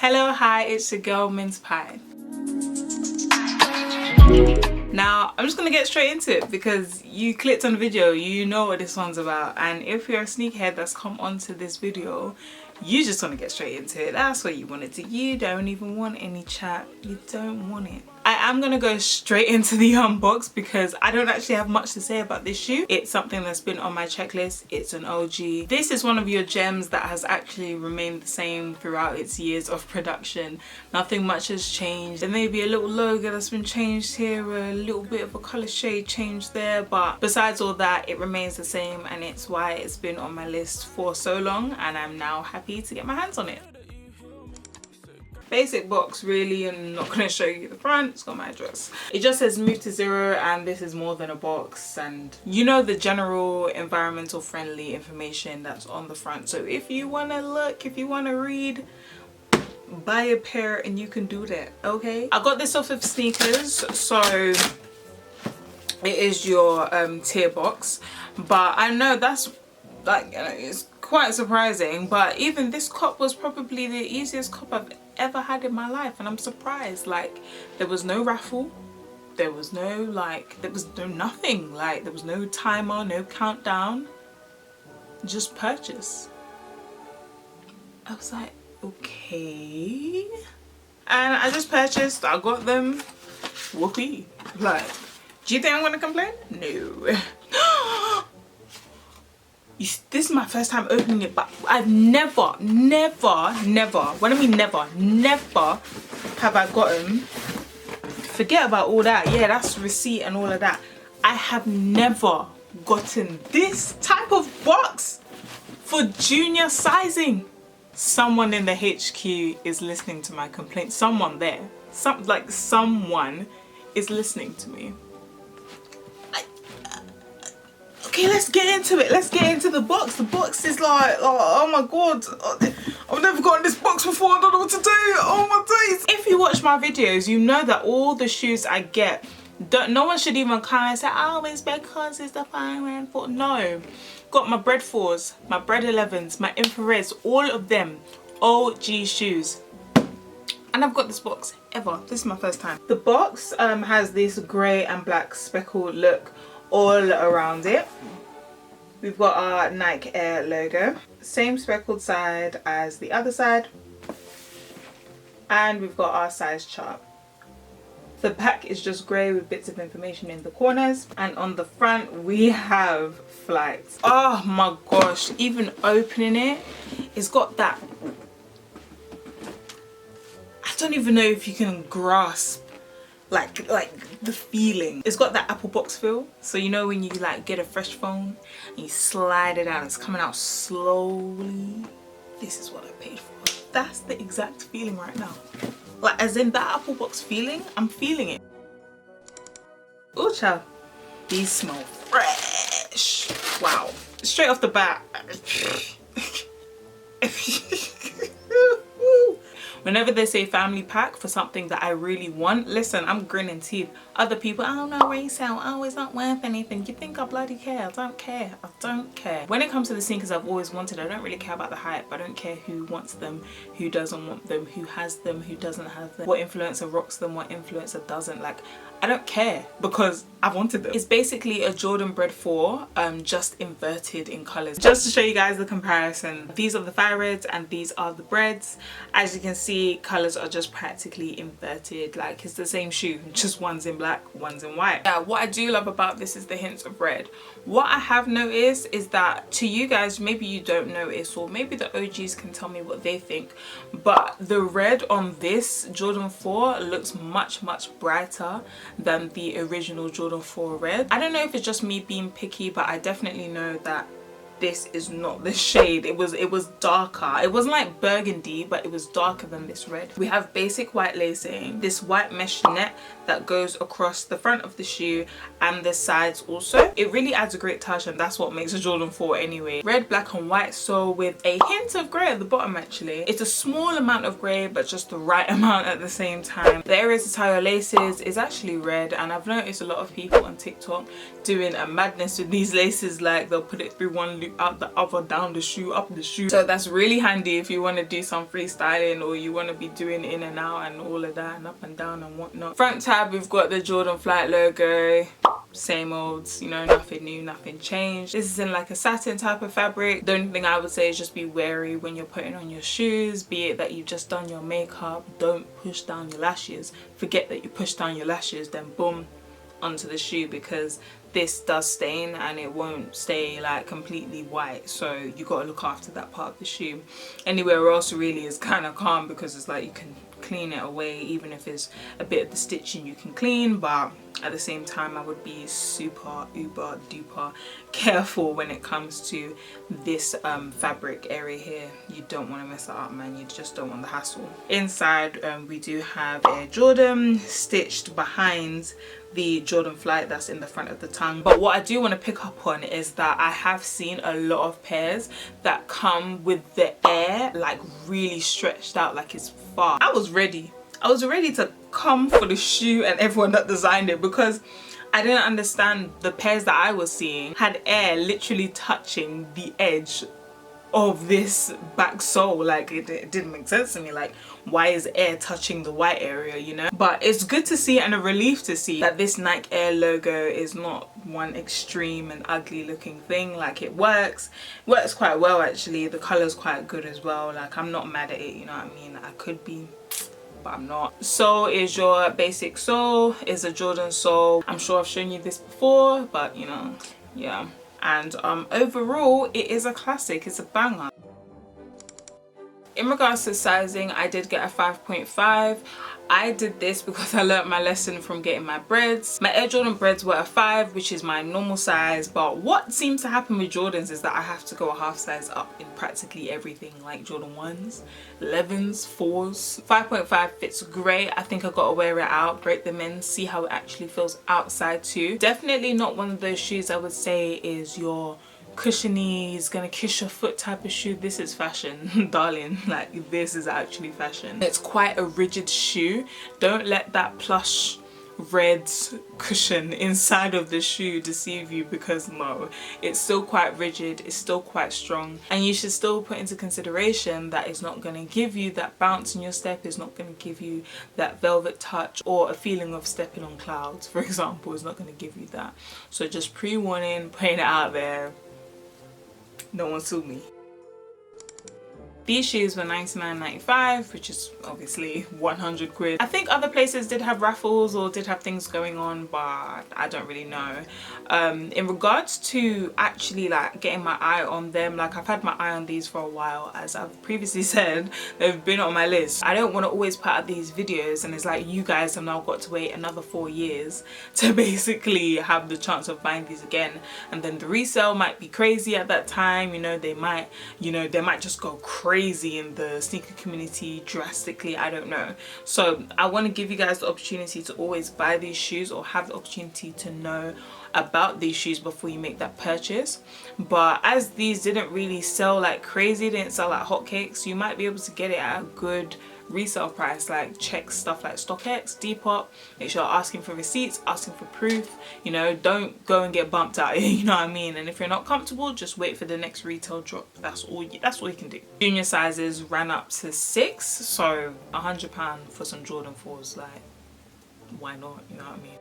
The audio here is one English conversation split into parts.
Hello, hi, it's your girl minspie. Now, I'm just gonna get straight into it because you clicked on the video, you know what this one's about, and if you're a sneakerhead that's come onto this video, you just want to get straight into it. That's what you wanted to. You don't even want any chat. You don't want it. I am gonna go straight into the unbox because I don't actually have much to say about this shoe. It's something that's been on my checklist. It's an OG. This is one of your gems that has actually remained the same throughout its years of production. Nothing much has changed. There may be a little logo that's been changed here, a little bit of a color shade changed there, but besides all that, it remains the same, and it's why it's been on my list for so long, and I'm now happy to get my hands on it. Basic box, really. I'm not going to show you the front. It's got my address. It just says move to zero, and this is more than a box, and you know the general environmental friendly information that's on the front. So if you want to look, if you want to read, buy a pair and you can do that. Okay, I got this off of Sneakers, so it is your tier box, but I know that's like, you know, it's quite surprising, but even this cup was probably the easiest cup I've ever had in my life, and I'm surprised. Like, there was no raffle, there was no like, there was no nothing, like there was no timer, no countdown, just purchase. I was like, okay, and I just purchased. I got them. Whoopee. Like, do you think I'm gonna complain? No. This is my first time opening it, but I've never, when I mean never have I gotten, forget about all that, yeah, that's receipt and all of that, I have never gotten this type of box for junior sizing. Someone in the HQ is listening to my complaint. Someone there, someone is listening to me. Okay, let's get into it. Let's get into the box. The box is like, oh my god, I've never gotten this box before. I don't know what to do. Oh my days. If you watch my videos, you know that all the shoes I get, no one should even kind of say, oh, it's because it's the 514. No, got my Bread 4s, my Bread 11s, my Enquiries, all of them OG shoes. And I've got this box ever. This is my first time. The box has this grey and black speckled look all around it. We've got our Nike Air logo, same speckled side as the other side, and we've got our size chart. The back is just grey with bits of information in the corners, and on the front we have flights. Oh my gosh, even opening it, it's got that, I don't even know if you can grasp like the feeling. It's got that Apple box feel. So you know when you like get a fresh phone and you slide it out, it's coming out slowly. This is what I paid for. That's the exact feeling right now. Like, as in that Apple box feeling, I'm feeling it. Oh child, these smell fresh. Wow, straight off the bat. Whenever they say family pack for something that I really want, listen, I'm grinning teeth. Other people, I don't know, resale, oh, it's not worth anything. You think I bloody care? I don't care. I don't care. When it comes to the sneakers I've always wanted, I don't really care about the hype. I don't care who wants them, who doesn't want them, who has them, who doesn't have them, what influencer rocks them, what influencer doesn't. Like, I don't care because I wanted them. It's basically a Jordan Bread 4, just inverted in colors. Just to show you guys the comparison, these are the Fire Reds and these are the Breads. As you can see, colors are just practically inverted. Like, it's the same shoe, just one's in black, one's in white. Yeah, what I do love about this is the hints of red. What I have noticed is that, to you guys, maybe you don't notice, or maybe the OGs can tell me what they think, but the red on this Jordan 4 looks much brighter than the original Jordan 4 red. I don't know if it's just me being picky, but I definitely know that this is not the shade. It was darker. It wasn't like burgundy, but it was darker than this red. We have basic white lacing, this white mesh net that goes across the front of the shoe and the sides also. It really adds a great touch, and that's what makes a Jordan 4 anyway. Red, black and white sole with a hint of grey at the bottom actually. It's a small amount of grey, but just the right amount at the same time. The areas to tie your laces is actually red, and I've noticed a lot of people on TikTok doing a madness with these laces. Like, they'll put it through one loop loop out the other, down the shoe, up the shoe. So that's really handy if you want to do some freestyling or you want to be doing in and out and all of that and up and down and whatnot. Front tab, we've got the Jordan Flight logo. Same old, you know, nothing new, nothing changed. This is in like a satin type of fabric. The only thing I would say is just be wary when you're putting on your shoes, be it that you've just done your makeup. Don't push down your lashes. Forget that you push down your lashes, then boom, onto the shoe, because this does stain and it won't stay like completely white, so you got to look after that part of the shoe. Anywhere else really is kind of calm because it's like you can clean it away, even if it's a bit of the stitching you can clean, but at the same time I would be super uber duper careful when it comes to this fabric area here. You don't want to mess that up, man. You just don't want the hassle. Inside we do have a Jordan stitched behind the Jordan Flight that's in the front of the tongue. But what I do want to pick up on is that I have seen a lot of pairs that come with the air like really stretched out, like it's far. I was ready to come for the shoe and everyone that designed it, because I didn't understand the pairs that I was seeing had air literally touching the edge of this back sole. Like it didn't make sense to me. Like, why is air touching the white area, you know? But it's good to see and a relief to see that this Nike Air logo is not one extreme and ugly looking thing. Like it works quite well actually. The color's quite good as well. Like I'm not mad at it, you know what I mean? I could be, but I'm not. Sole is your basic sole. It's a Jordan sole. I'm sure I've shown you this before, but you know, yeah. And overall it is a classic. It's a banger. In regards to sizing, I did get a 5.5. I did this because I learnt my lesson from getting my breads. My Air Jordan breads were a 5, which is my normal size, but what seems to happen with Jordans is that I have to go a half size up in practically everything, like Jordan 1s, 11s, 4s. 5.5 fits great. I think I gotta wear it out, break them in, see how it actually feels outside too. Definitely not one of those shoes I would say is your cushiony, is gonna kiss your foot type of shoe. This is fashion, darling. Like this is actually fashion. It's quite a rigid shoe. Don't let that plush red cushion inside of the shoe deceive you, because no, it's still quite rigid, it's still quite strong, and you should still put into consideration that it's not going to give you that bounce in your step. It's not going to give you that velvet touch or a feeling of stepping on clouds, for example. It's not going to give you that. So just pre-warning, putting it out there. No one sue me. These shoes were $99.95, which is obviously 100 quid. I think other places did have raffles or did have things going on, but I don't really know. In regards to actually like getting my eye on them, like I've had my eye on these for a while. As I've previously said, they've been on my list. I don't want to always put out these videos and it's like you guys have now got to wait another 4 years to basically have the chance of buying these again, and then the resale might be crazy at that time. You know, they might just go crazy in the sneaker community drastically. I don't know. So I want to give you guys the opportunity to always buy these shoes or have the opportunity to know about these shoes before you make that purchase. But as these didn't really sell like crazy, didn't sell like hotcakes, you might be able to get it at a good resale price. Like check stuff like StockX, Depop, make sure you're asking for receipts, asking for proof. You know, don't go and get bumped out here, you know what I mean? And if you're not comfortable, just wait for the next retail drop. That's all you can do. Junior sizes ran up to 6, so £100 for some Jordan 4s, like why not, you know what I mean?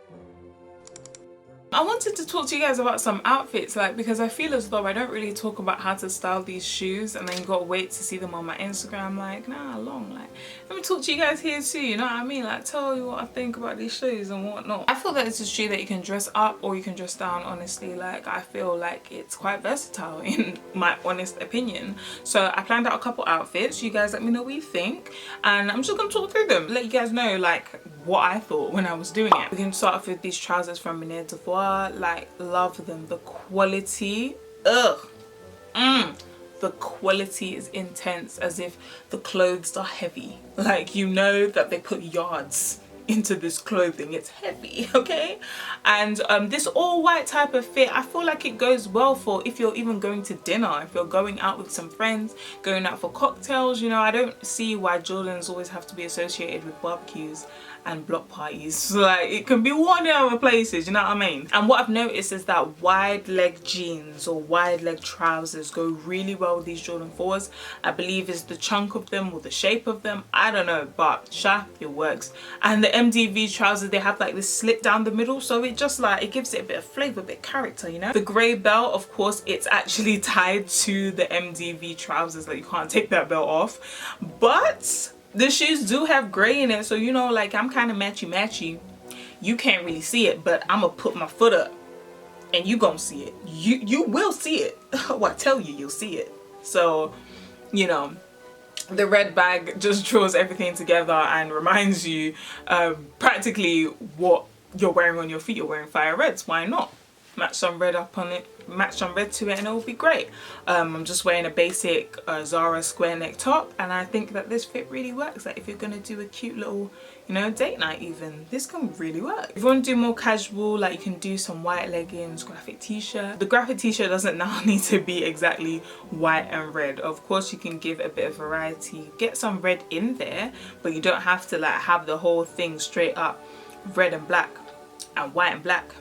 I wanted to talk to you guys about some outfits, like, because I feel as though I don't really talk about how to style these shoes and then you gotta wait to see them on my Instagram. Like, nah, long, like, let me talk to you guys here too, you know what I mean? Like, tell you what I think about these shoes and whatnot. I feel that it's a shoe that you can dress up or you can dress down, honestly. Like, I feel like it's quite versatile in my honest opinion. So I planned out a couple outfits. You guys let me know what you think and I'm just gonna talk through them, let you guys know like what I thought when I was doing it. We can start off with these trousers from Minette Devoir. Like, love them. The quality, the quality is intense, as if the clothes are heavy. Like, you know that they put yards into this clothing. It's heavy, okay? And this all white type of fit, I feel like it goes well for if you're even going to dinner, if you're going out with some friends, going out for cocktails. You know, I don't see why Jordans always have to be associated with barbecues and block parties. Like, it can be worn in other places, you know what I mean? And what I've noticed is that wide leg jeans or wide leg trousers go really well with these Jordan 4s. I believe it's the chunk of them or the shape of them, I don't know, but sha, it works. And the MDV trousers, they have like this slit down the middle, so it just like, it gives it a bit of flavor, a bit of character, you know? The grey belt, of course, it's actually tied to the MDV trousers, like you can't take that belt off. But the shoes do have grey in it, so you know, like, I'm kind of matchy. You can't really see it, but I'm gonna put my foot up and you gonna see it. You will see it. Well, I tell you, you'll see it. So, you know, the red bag just draws everything together and reminds you practically what you're wearing on your feet. You're wearing fire reds, why not? Match some red up on it, match some red to it, and it will be great. I'm just wearing a basic Zara square neck top, and I think that this fit really works. Like, if you're gonna do a cute little, you know, date night even, this can really work. If you want to do more casual, like, you can do some white leggings, graphic t-shirt. The graphic t-shirt doesn't now need to be exactly white and red. Of course, you can give a bit of variety, get some red in there, but you don't have to like have the whole thing straight up red and black and white and black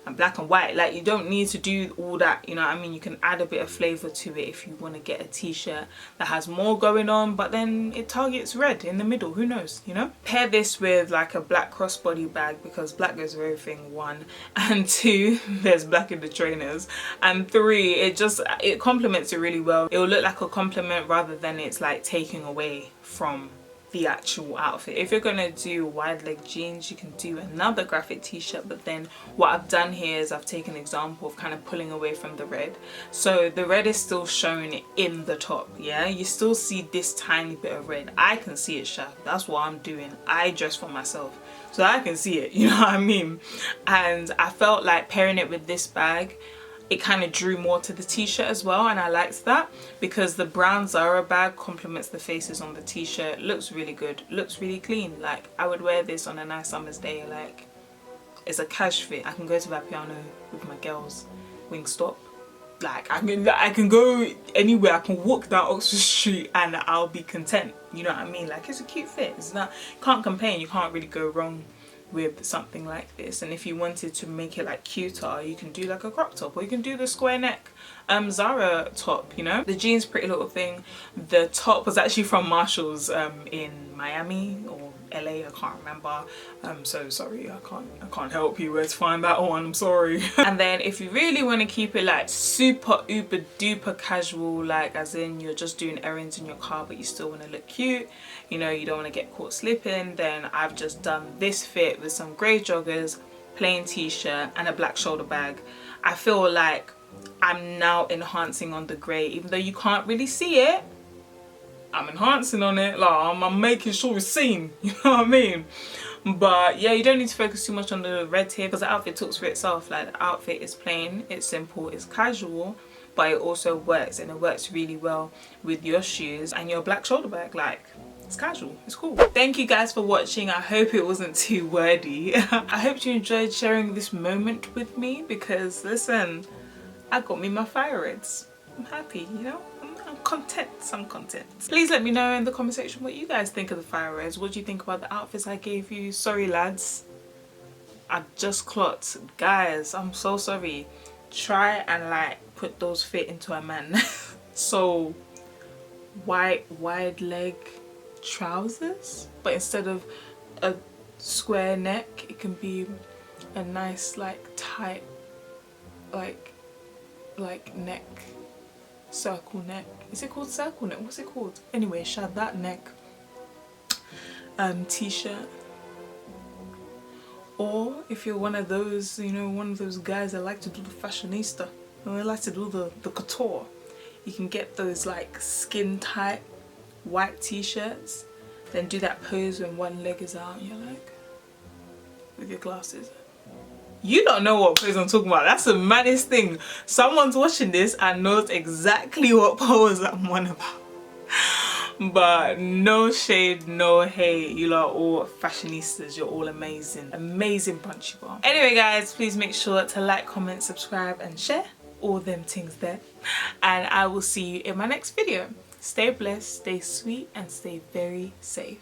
and black and white. Like, you don't need to do all that, you know what I mean? You can add a bit of flavor to it if you want to get a t-shirt that has more going on, but then it targets red in the middle, who knows, you know? Pair this with like a black crossbody bag, because black goes with everything, 1, and 2, there's black in the trainers, and 3, it complements it really well. It will look like a compliment rather than it's like taking away from the actual outfit. If you're gonna do wide leg jeans, you can do another graphic t-shirt, but then what I've done here is I've taken an example of kind of pulling away from the red, so the red is still shown in the top. Yeah, you still see this tiny bit of red. I can see it, Sha. That's what I'm doing. I dress for myself, so I can see it, you know what I mean? And I felt like pairing it with this bag, it kind of drew more to the t-shirt as well, and I liked that because the brown Zara bag complements the faces on the t-shirt. Looks really good, looks really clean. Like, I would wear this on a nice summer's day. Like, it's a cash fit. I can go to Vapiano with my girls, Wingstop. Like, I can go anywhere. I can walk down Oxford Street and I'll be content, you know what I mean? Like, it's a cute fit. It's not, can't complain. You can't really go wrong with something like this. And if you wanted to make it like cuter, you can do like a crop top, or you can do the square neck Zara top, you know? The jeans, pretty little thing. The top was actually from Marshall's in Miami or LA, I can't remember. I'm so sorry, I can't help you where to find that one, I'm sorry. And then if you really want to keep it like super uber duper casual, like as in you're just doing errands in your car but you still want to look cute, you know, you don't want to get caught slipping, then I've just done this fit with some grey joggers, plain t-shirt and a black shoulder bag. I feel like I'm now enhancing on the grey, even though you can't really see it. I'm enhancing on it, like I'm making sure it's seen, you know what I mean? But yeah, you don't need to focus too much on the red here because the outfit talks for itself. Like, the outfit is plain, it's simple, it's casual, but it also works, and it works really well with your shoes and your black shoulder bag. Like, it's casual, it's cool. Thank you guys for watching. I hope it wasn't too wordy. I hope you enjoyed sharing this moment with me because listen, I got me my fire reds. I'm happy, you know? I'm content, I'm content. Please let me know in the comment section what you guys think of the fire reds. What do you think about the outfits I gave you? Sorry lads, I just clocked. Guys, I'm so sorry. Try and like put those fit into a man. So white wide leg trousers, but instead of a square neck, it can be a nice like tight like neck, circle neck. Is it called circle neck? What's it called? Anyway, shad that neck t-shirt. Or if you're one of those, you know, one of those guys that like to do the fashionista, and they like to do the couture, you can get those like skin tight white t-shirts, then do that pose when one leg is out and you're like with your glasses. You don't know what pose I'm talking about. That's the maddest thing. Someone's watching this and knows exactly what pose I'm on about. But no shade, no hate. You lot are all fashionistas. You're all amazing. Amazing bunch you are. Anyway guys, please make sure to like, comment, subscribe and share. All them things there. And I will see you in my next video. Stay blessed, stay sweet and stay very safe.